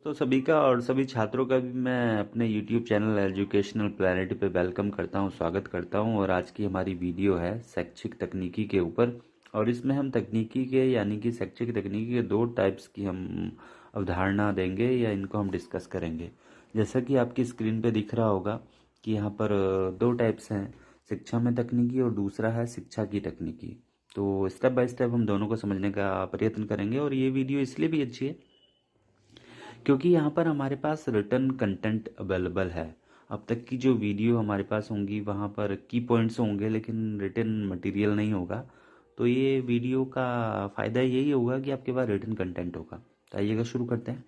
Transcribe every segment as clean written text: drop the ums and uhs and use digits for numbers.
तो सभी का और सभी छात्रों का भी मैं अपने YouTube चैनल एजुकेशनल प्लैनेट पे वेलकम करता हूँ, स्वागत करता हूँ। और आज की हमारी वीडियो है शैक्षिक तकनीकी के ऊपर। और इसमें हम तकनीकी के यानी कि शैक्षिक तकनीकी के दो टाइप्स की हम अवधारणा देंगे या इनको हम डिस्कस करेंगे। जैसा कि आपकी स्क्रीन पे दिख रहा होगा कि यहाँ पर दो टाइप्स हैं, शिक्षा में तकनीकी और दूसरा है शिक्षा की तकनीकी। तो स्टेप बाय स्टेप हम दोनों को समझने का प्रयत्न करेंगे। और ये वीडियो इसलिए भी अच्छी है क्योंकि यहाँ पर हमारे पास रिटर्न कंटेंट अवेलेबल है। अब तक की जो वीडियो हमारे पास होंगी वहाँ पर की पॉइंट्स होंगे लेकिन रिटर्न मटेरियल नहीं होगा। तो ये वीडियो का फ़ायदा यही होगा कि आपके पास रिटर्न कंटेंट होगा। तो आइएगा शुरू करते हैं।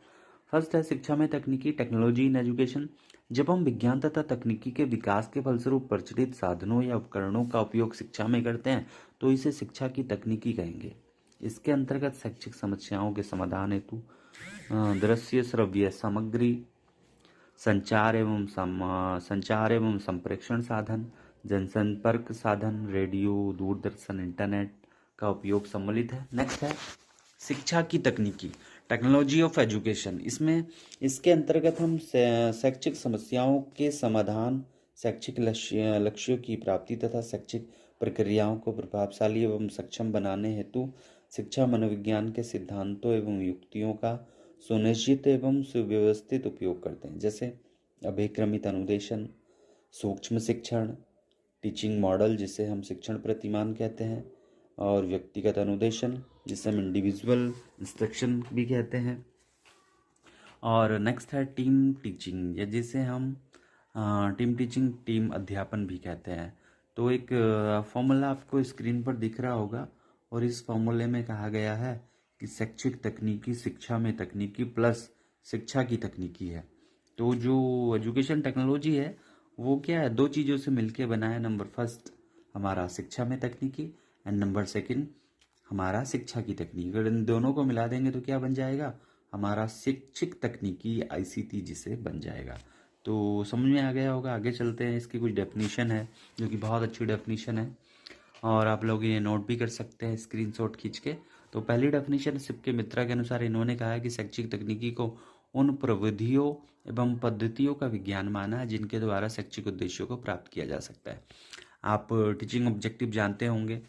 फर्स्ट है शिक्षा में तकनीकी, टेक्नोलॉजी इन एजुकेशन। जब हम विज्ञान तथा तकनीकी के विकास के फलस्वरूप प्रचलित साधनों या उपकरणों का उपयोग शिक्षा में करते हैं तो इसे शिक्षा की तकनीकी कहेंगे। इसके अंतर्गत शैक्षिक समस्याओं के समाधान हेतु दृश्य श्रव्य सामग्री, संचार एवं संप्रेषण साधन, जनसंपर्क साधन, रेडियो, दूरदर्शन, इंटरनेट का उपयोग सम्मिलित है। नेक्स्ट है शिक्षा की तकनीकी, टेक्नोलॉजी ऑफ एजुकेशन। इसमें इसके अंतर्गत हम शैक्षिक समस्याओं के समाधान, शैक्षिक लक्ष्यों की प्राप्ति तथा शैक्षिक प्रक्रियाओं को प्रभावशाली एवं सक्षम बनाने हेतु शिक्षा मनोविज्ञान के सिद्धांतों एवं युक्तियों का सुनिश्चित एवं सुव्यवस्थित उपयोग करते हैं। जैसे अभिक्रमित अनुदेशन, सूक्ष्म शिक्षण, टीचिंग मॉडल जिसे हम शिक्षण प्रतिमान कहते हैं, और व्यक्तिगत अनुदेशन जिसे हम इंडिविजुअल इंस्ट्रक्शन भी कहते हैं। और नेक्स्ट है टीम टीचिंग या जिसे हम टीम टीचिंग, टीम अध्यापन भी कहते हैं। तो एक फॉर्मूला आपको स्क्रीन पर दिख रहा होगा और इस फॉर्मूले में कहा गया है कि शैक्षिक तकनीकी शिक्षा में तकनीकी प्लस शिक्षा की तकनीकी है। तो जो एजुकेशन टेक्नोलॉजी है वो क्या है, दो चीज़ों से मिलके बना है। नंबर फर्स्ट हमारा शिक्षा में तकनीकी एंड नंबर सेकंड हमारा शिक्षा की तकनीक। अगर इन दोनों को मिला देंगे तो क्या बन जाएगा, हमारा शैक्षिक तकनीकी आईसीटी जिसे बन जाएगा। तो समझ में आ गया होगा। आगे चलते हैं। इसकी कुछ डेफिनेशन है जो कि बहुत अच्छी डेफिनेशन है और आप लोग ये नोट भी कर सकते हैं स्क्रीनशॉट खींच के। तो पहली डेफिनेशन सिप के मित्रा के अनुसार इन्होंने कहा है कि शैक्षिक तकनीकी को उन प्रविधियों एवं पद्धतियों का विज्ञान माना है जिनके द्वारा शैक्षिक उद्देश्यों को प्राप्त किया जा सकता है। आप टीचिंग ऑब्जेक्टिव जानते होंगे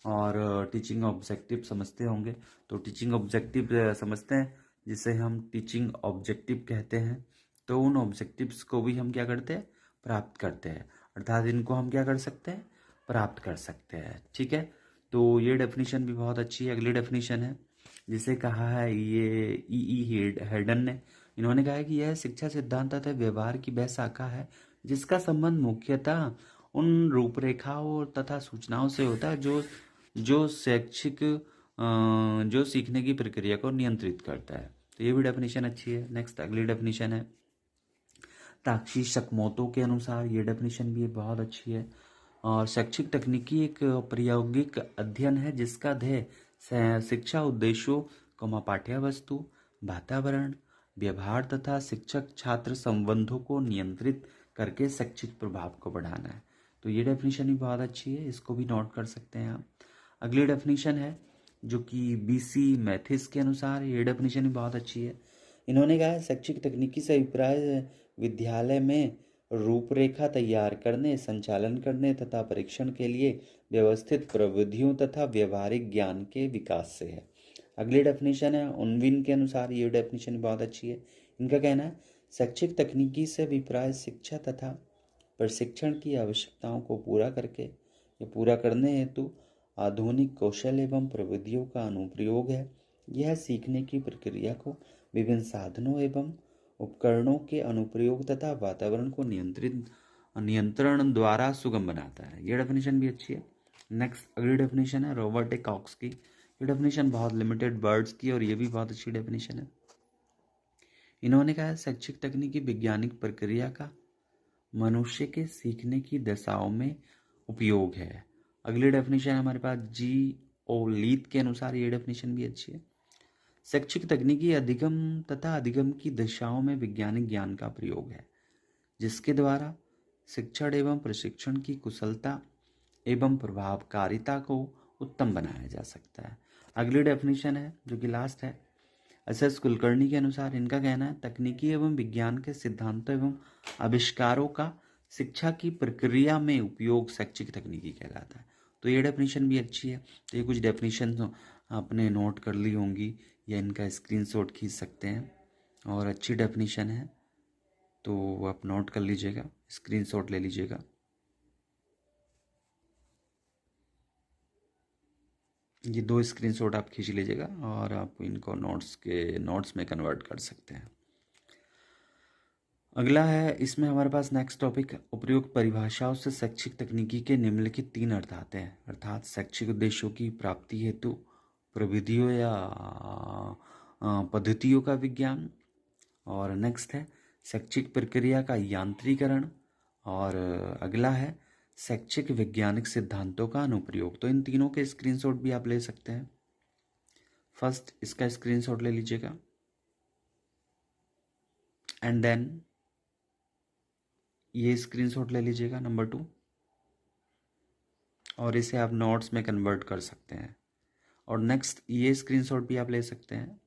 और टीचिंग ऑब्जेक्टिव समझते होंगे। तो टीचिंग ऑब्जेक्टिव समझते हैं जिसे हम टीचिंग ऑब्जेक्टिव कहते हैं। तो उन ऑब्जेक्टिव्स को भी हम क्या करते हैं, प्राप्त करते हैं। अर्थात इनको हम क्या कर सकते हैं, प्राप्त कर सकते हैं। ठीक है। तो ये डेफिनेशन भी बहुत अच्छी है। अगली डेफिनेशन है जिसे कहा है ये हेडन ने। इन्होंने कहा है कि यह शिक्षा सिद्धांत तथा व्यवहार की वह शाखा है जिसका संबंध मुख्यतः उन रूपरेखाओं तथा सूचनाओं से होता है जो शैक्षिक जो सीखने की प्रक्रिया को नियंत्रित करता है। तो ये भी डेफिनेशन अच्छी है। नेक्स्ट अगली डेफिनेशन है ताक्षी शकमोतो के अनुसार, ये डेफिनेशन भी बहुत अच्छी है। और शैक्षिक तकनीकी एक प्रायोगिक अध्ययन है जिसका ध्येय शिक्षा उद्देश्यों पाठ्य वस्तु, वातावरण, व्यवहार तथा शिक्षक छात्र संबंधों को नियंत्रित करके शैक्षिक प्रभाव को बढ़ाना है। तो ये डेफिनेशन भी बहुत अच्छी है, इसको भी नोट कर सकते हैं आप। अगली डेफिनेशन है जो कि बीसी मैथिस के अनुसार, ये डेफिनेशन भी बहुत अच्छी है। इन्होंने कहा है शैक्षिक तकनीकी से अभिप्राय विद्यालय में रूपरेखा तैयार करने, संचालन करने तथा परीक्षण के लिए व्यवस्थित प्रविधियों तथा व्यवहारिक ज्ञान के विकास से है। अगली डेफिनेशन है उनविन के अनुसार, ये डेफिनेशन बहुत अच्छी है। इनका कहना है शैक्षिक तकनीकी से अभिप्राय शिक्षा तथा प्रशिक्षण की आवश्यकताओं को पूरा करने हेतु आधुनिक कौशल एवं प्रविधियों का अनुप्रयोग है। यह सीखने की प्रक्रिया को विभिन्न साधनों एवं उपकरणों के अनुप्रयोग तथा वातावरण को नियंत्रण द्वारा सुगम बनाता है। ये डेफिनेशन भी अच्छी है। नेक्स्ट अगली डेफिनेशन है रॉबर्ट ए कॉक्स की। ये डेफिनेशन बहुत लिमिटेड वर्ड्स की और ये भी बहुत अच्छी डेफिनेशन है। इन्होंने कहा शैक्षिक तकनीकी वैज्ञानिक प्रक्रिया का मनुष्य के सीखने की दशाओं में उपयोग है। अगली डेफिनेशन हमारे पास जी ओ लीत के अनुसार, ये डेफिनेशन भी अच्छी है। शैक्षिक तकनीकी अधिगम तथा अधिगम की दिशाओं में वैज्ञानिक ज्ञान का प्रयोग है जिसके द्वारा शिक्षण एवं प्रशिक्षण की कुशलता एवं प्रभावकारिता को उत्तम बनाया जा सकता है। अगली डेफिनेशन है जो कि लास्ट है एस कुलकर्णी के अनुसार इनका कहना है तकनीकी एवं विज्ञान के सिद्धांतों एवं आविष्कारों का शिक्षा की प्रक्रिया में उपयोग शैक्षिक तकनीकी कहलाता है। तो ये डेफिनेशन भी अच्छी है। तो ये कुछ डेफिनेशन आपने नोट कर ली होंगी या इनका स्क्रीनशॉट खींच सकते हैं और अच्छी डेफिनेशन है, तो आप नोट कर लीजिएगा, स्क्रीनशॉट ले लीजिएगा। ये 2 स्क्रीनशॉट आप खींच लीजिएगा और आप इनको नोट्स में कन्वर्ट कर सकते हैं। अगला है, इसमें हमारे पास नेक्स्ट टॉपिक उपयुक्त परिभाषाओं से शैक्षिक तकनीकी के निम्नलिखित 3 अर्थ आते हैं, अर्थात शैक्षिक उद्देश्यों की प्राप्ति हेतु प्रविधियों या पद्धतियों का विज्ञान, और नेक्स्ट है शैक्षिक प्रक्रिया का यांत्रिकरण, और अगला है शैक्षिक वैज्ञानिक सिद्धांतों का अनुप्रयोग। तो इन तीनों के स्क्रीनशॉट भी आप ले सकते हैं। फर्स्ट इसका स्क्रीनशॉट ले लीजिएगा एंड देन ये स्क्रीनशॉट ले लीजिएगा नंबर 2, और इसे आप नोट्स में कन्वर्ट कर सकते हैं। और नेक्स्ट ये स्क्रीनशॉट भी आप ले सकते हैं।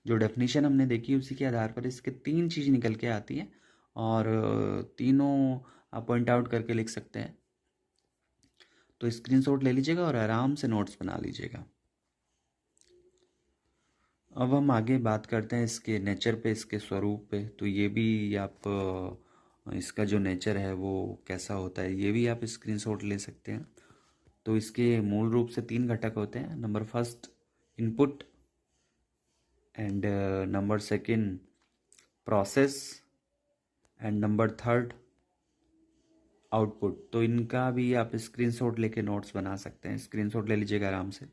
जो डेफिनेशन हमने देखी उसी के आधार पर इसके 3 चीज़ निकल के आती हैं और तीनों आप पॉइंट आउट करके लिख सकते हैं। तो स्क्रीनशॉट ले लीजिएगा और आराम से नोट्स बना लीजिएगा। अब हम आगे बात करते हैं इसके नेचर पे, इसके स्वरूप पे। तो ये भी आप इसका जो नेचर है वो कैसा होता है ये भी आप स्क्रीनशॉट ले सकते हैं। तो इसके मूल रूप से 3 घटक होते हैं। Number first input and number second process and number third output. तो इनका भी आप स्क्रीनशॉट लेके नोट्स बना सकते हैं। स्क्रीनशॉट ले लीजिएगा आराम से।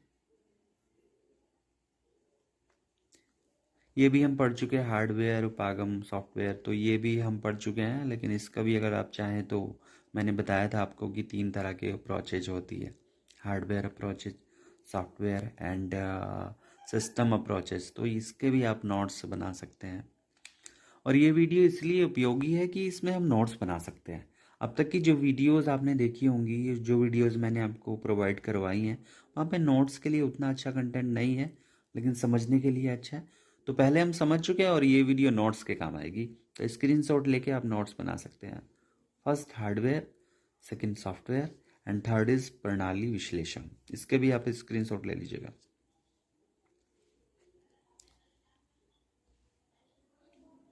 ये भी हम पढ़ चुके हैं, हार्डवेयर उपागम सॉफ्टवेयर, तो ये भी हम पढ़ चुके हैं। लेकिन इसका भी अगर आप चाहें तो मैंने बताया था आपको कि 3 तरह के अप्रोचेज होती है, hardware approaches, software and system approaches. तो इसके भी आप नोट्स बना सकते हैं। और ये वीडियो इसलिए उपयोगी है कि इसमें हम नोट्स बना सकते हैं। अब तक की जो वीडियोस आपने देखी होंगी, जो वीडियोस मैंने आपको प्रोवाइड करवाई हैं, वहाँ पे नोट्स के लिए उतना अच्छा कंटेंट नहीं है, लेकिन समझने के लिए अच्छा है। तो पहले हम समझ चुके हैं और ये वीडियो नोट्स के काम आएगी। तो स्क्रीनशॉट लेके आप नोट्स बना सकते हैं। First hardware, second software and third is प्रणाली विश्लेषण। इसके भी आप स्क्रीनशॉट ले लीजिएगा।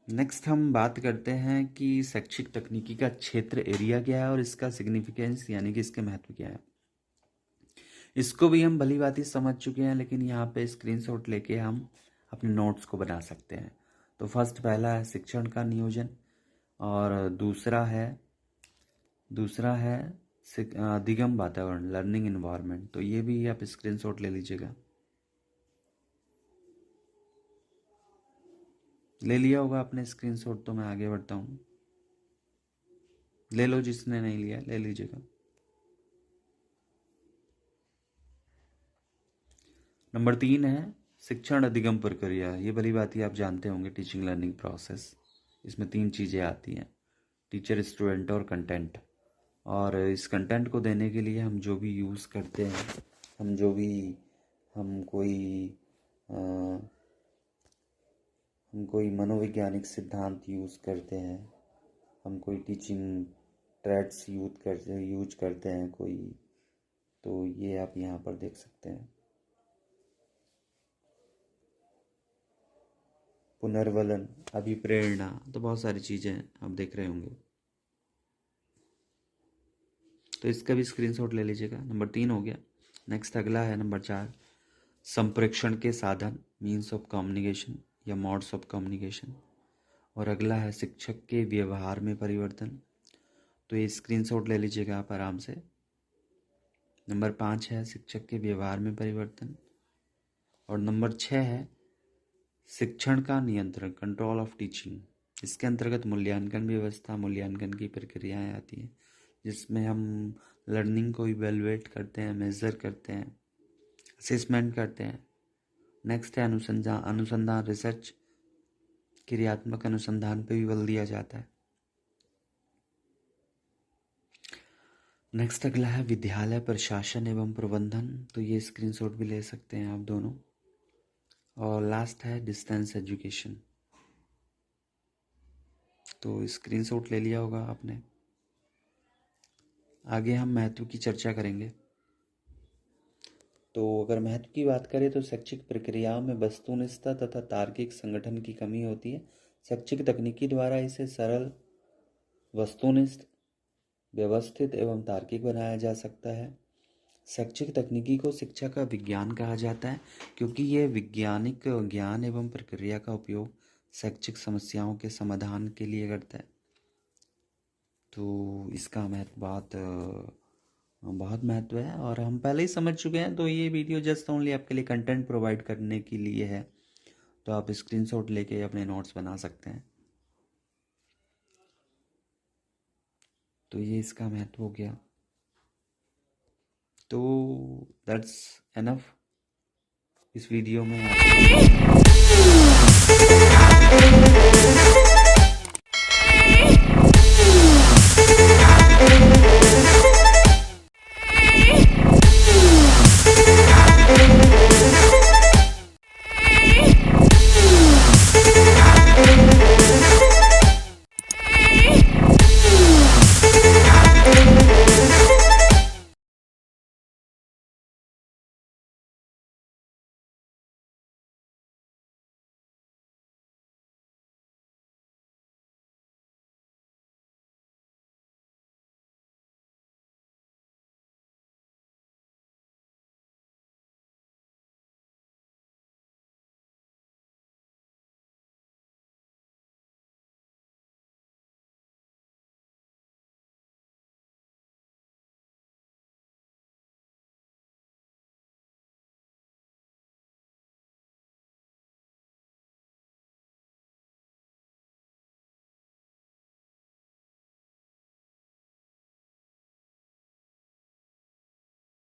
नेक्स्ट हम बात करते हैं कि शैक्षिक तकनीकी का क्षेत्र एरिया क्या है और इसका सिग्निफिकेंस यानी कि इसके महत्व क्या है। इसको भी हम भली भांति समझ चुके हैं, लेकिन यहाँ पे स्क्रीनशॉट लेके हम अपने नोट्स को बना सकते हैं। तो फर्स्ट पहला है शिक्षण का नियोजन, और दूसरा है अधिगम वातावरण, लर्निंग इन्वायरमेंट। तो ये भी आप स्क्रीनशॉट ले लीजिएगा। ले लिया होगा आपने स्क्रीनशॉट, तो मैं आगे बढ़ता हूँ। ले लो, जिसने नहीं लिया ले लीजिएगा। नंबर 3 है शिक्षण अधिगम प्रक्रिया। ये भली बात ही आप जानते होंगे, टीचिंग लर्निंग प्रोसेस। इसमें 3 चीज़ें आती हैं, टीचर, स्टूडेंट और कंटेंट। और इस कंटेंट को देने के लिए हम जो भी यूज़ करते हैं, हम कोई मनोवैज्ञानिक सिद्धांत यूज़ करते हैं, हम कोई टीचिंग ट्रैड्स यूज करते हैं कोई, तो ये आप यहाँ पर देख सकते हैं। पुनर्वलन, अभिप्रेरणा, तो बहुत सारी चीज़ें आप देख रहे होंगे। तो इसका भी स्क्रीनशॉट ले लीजिएगा। नंबर 3 हो गया। नेक्स्ट अगला है नंबर 4, संप्रेषण के साधन, मीन्स ऑफ कम्युनिकेशन या मोड्स ऑफ कम्युनिकेशन। और अगला है शिक्षक के व्यवहार में परिवर्तन। तो ये स्क्रीनशॉट ले लीजिएगा आप आराम से। नंबर 5 है शिक्षक के व्यवहार में परिवर्तन। और नंबर 6 है शिक्षण का नियंत्रण, कंट्रोल ऑफ टीचिंग। इसके अंतर्गत मूल्यांकन व्यवस्था, मूल्यांकन की प्रक्रियाएं आती हैं, जिसमें हम लर्निंग को इवेलुएट करते हैं, मेज़र करते हैं, असेसमेंट करते हैं। नेक्स्ट है अनुसंधान रिसर्च, क्रियात्मक अनुसंधान पे भी बल दिया जाता है। नेक्स्ट अगला है विद्यालय प्रशासन एवं प्रबंधन। तो ये स्क्रीनशॉट भी ले सकते हैं आप दोनों। और लास्ट है डिस्टेंस एजुकेशन। तो स्क्रीनशॉट ले लिया होगा आपने। आगे हम महत्व की चर्चा करेंगे। तो अगर महत्व की बात करें तो शैक्षिक प्रक्रियाओं में वस्तुनिष्ठता तथा तार्किक संगठन की कमी होती है। शैक्षिक तकनीकी द्वारा इसे सरल, वस्तुनिष्ठ, व्यवस्थित एवं तार्किक बनाया जा सकता है। शैक्षिक तकनीकी को शिक्षा का विज्ञान कहा जाता है क्योंकि यह वैज्ञानिक ज्ञान एवं प्रक्रिया का उपयोग शैक्षिक समस्याओं के समाधान के लिए करता है। तो इसका महत्व बहुत महत्व है और हम पहले ही समझ चुके हैं। तो ये वीडियो जस्ट ओनली आपके लिए कंटेंट प्रोवाइड करने के लिए है। तो आप स्क्रीनशॉट लेके अपने नोट्स बना सकते हैं। तो ये इसका महत्व हो गया। तो दैट्स एनफ इस वीडियो में।